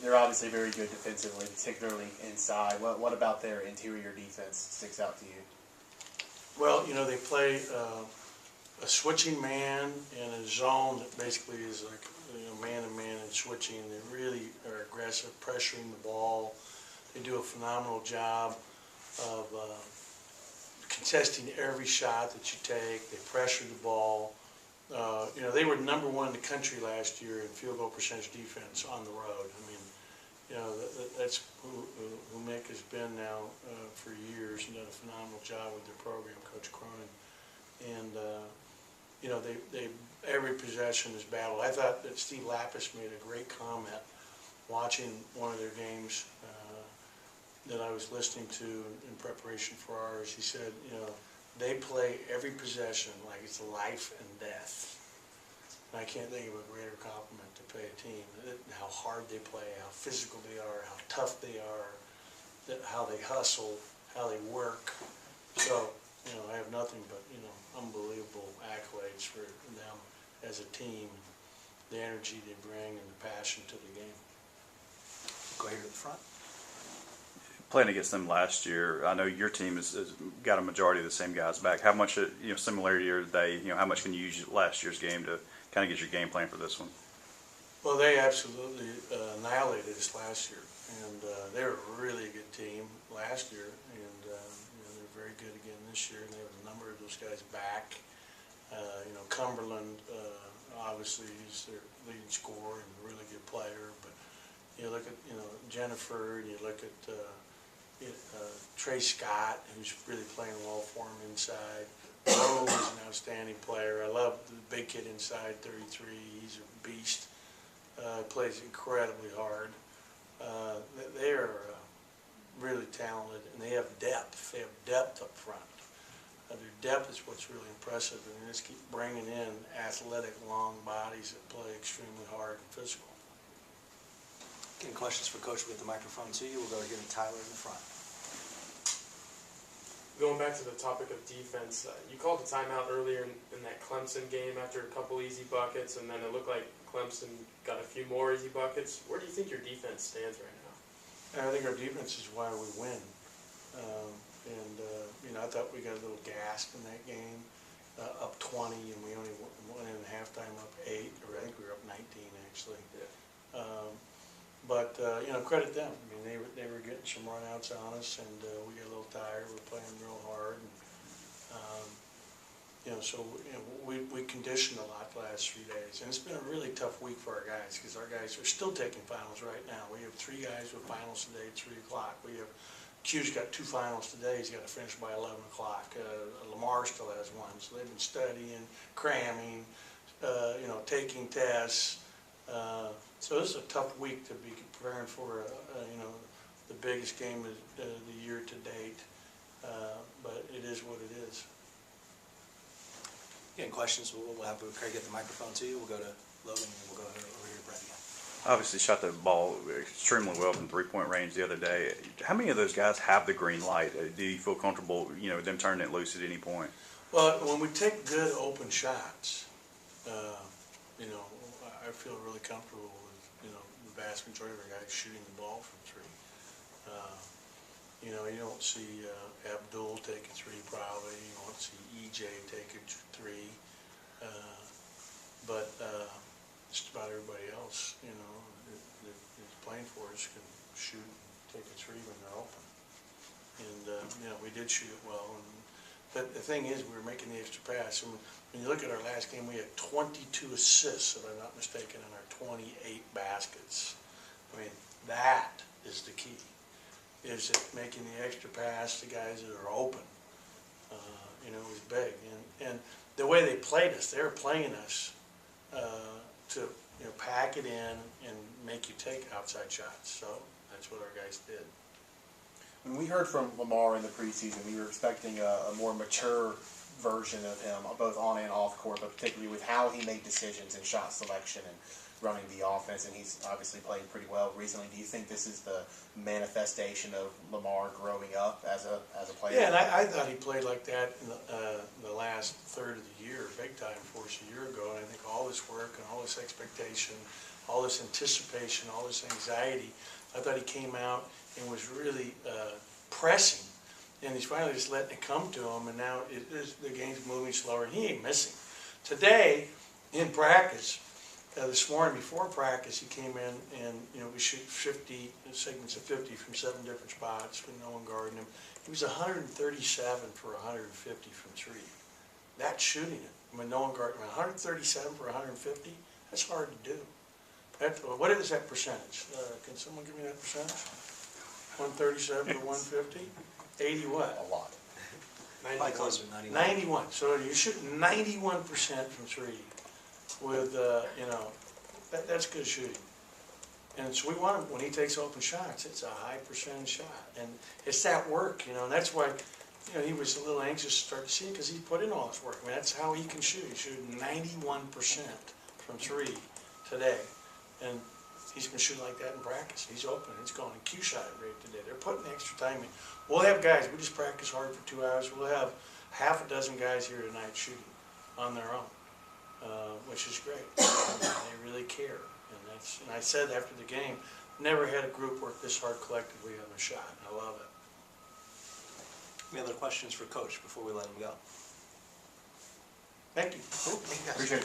They're obviously very good defensively, particularly inside. What about their interior defense sticks out to you? Well, they play a switching man and a zone that basically is like man and man and switching. They really are aggressive, pressuring the ball. They do a phenomenal job of contesting every shot that you take. They pressure the ball. They were number one in the country last year in field goal percentage defense on the road. I mean, that's who Mick has been now for years and done a phenomenal job with their program, Coach Cronin. And, they every possession is battle. I thought that Steve Lapis made a great comment watching one of their games that I was listening to in preparation for ours. He said, they play every possession like it's life and death. And I can't think of a greater compliment to pay a team. How hard they play, how physical they are, how tough they are, how they hustle, how they work. So, I have nothing but, unbelievable accolades for them as a team, the energy they bring and the passion to the game. Go here to the front. Playing against them last year, I know your team has got a majority of the same guys back. How much similarity are they? How much can you use last year's game to kind of get your game plan for this one? Well, they absolutely annihilated us last year, and they were a really good team last year, and they're very good again this year. And they have a number of those guys back. Cumberland, obviously, he's their leading scorer and a really good player. But you look at Jennifer, and you look at Trey Scott, who's really playing well for him inside. Rose is an outstanding player. I love the big kid inside, 33. He's a beast. Plays incredibly hard. They are really talented, and they have depth. They have depth up front. Their depth is what's really impressive, and they just keep bringing in athletic, long bodies that play extremely hard and physical. Any questions for Coach? We'll get the microphone to you. We'll go here to Tyler in the front. Going back to the topic of defense, you called a timeout earlier in that Clemson game after a couple easy buckets, and then it looked like Clemson got a few more easy buckets. Where do you think your defense stands right now? I think our defense is why we win. I thought we got a little gassed in that game, up 20, and we only went in halftime up 8, or I think we were up 19 actually. Yeah. Credit them. I mean, they were getting some runouts on us, and we got a little tired. We were playing real hard, and we conditioned a lot the last few days, and it's been a really tough week for our guys because our guys are still taking finals right now. We have 3 guys with finals today at 3 o'clock. We have Q's got 2 finals today. He's got to finish by 11 o'clock. Lamar still has 1, so they've been studying, cramming, taking tests. So this is a tough week to be preparing for, the biggest game of the year to date. But it is what it is. Any questions? We'll have Craig get the microphone to you. We'll go to Logan, and we'll go over here to Brett again. Obviously shot the ball extremely well from three-point range the other day. How many of those guys have the green light? Do you feel comfortable, them turning it loose at any point? Well, when we take good open shots, I feel really comfortable with, the vast majority of our guys shooting the ball from 3. You don't see Abdul take a 3 probably. You won't see EJ take a 3. But just about everybody else, that's playing for us can shoot and take a 3 when they're open. And, we did shoot it well. But the thing is, we were making the extra pass. And when you look at our last game, we had 22 assists, if I'm not mistaken, in our 28 baskets. I mean, that is the key, is that making the extra pass to guys that are open, was big. And the way they played us, they were playing us to pack it in and make you take outside shots. So that's what our guys did. When we heard from Lamar in the preseason, we were expecting a more mature version of him, both on and off court, but particularly with how he made decisions and shot selection and running the offense, and he's obviously played pretty well recently. Do you think this is the manifestation of Lamar growing up as a player? Yeah, and I thought he played like that in the last third of the year, big time for us a year ago. And I think all this work and all this expectation, all this anticipation, all this anxiety, I thought he came out and was really pressing. And he's finally just letting it come to him, and now the game's moving slower, and he ain't missing. Today, in practice, this morning before practice, he came in and, we shoot 50 segments of 50 from 7 different spots with no one guarding him. He was 137 for 150 from 3. That's shooting it. When no one guarding him. 137 for 150, that's hard to do. What is that percentage? Can someone give me that percentage? 137 to 150? 80 what? A lot. Probably closer to 91. 91. So you shoot 91% from 3 with, that's good shooting. And so we want him, when he takes open shots, it's a high percentage shot. And it's that work, and that's why, he was a little anxious to start to see it because he put in all his work. I mean, that's how he can shoot. He shooting 91% from 3 today. And he's going to shoot like that in practice. He's open. He's going in Q shot rate today. They're putting extra time in. We'll have guys, we just practice hard for 2 hours. We'll have half a dozen guys here tonight shooting on their own, which is great. They really care. And I said after the game, never had a group work this hard collectively on a shot. I love it. Any other questions for Coach before we let him go? Thank you. Appreciate it.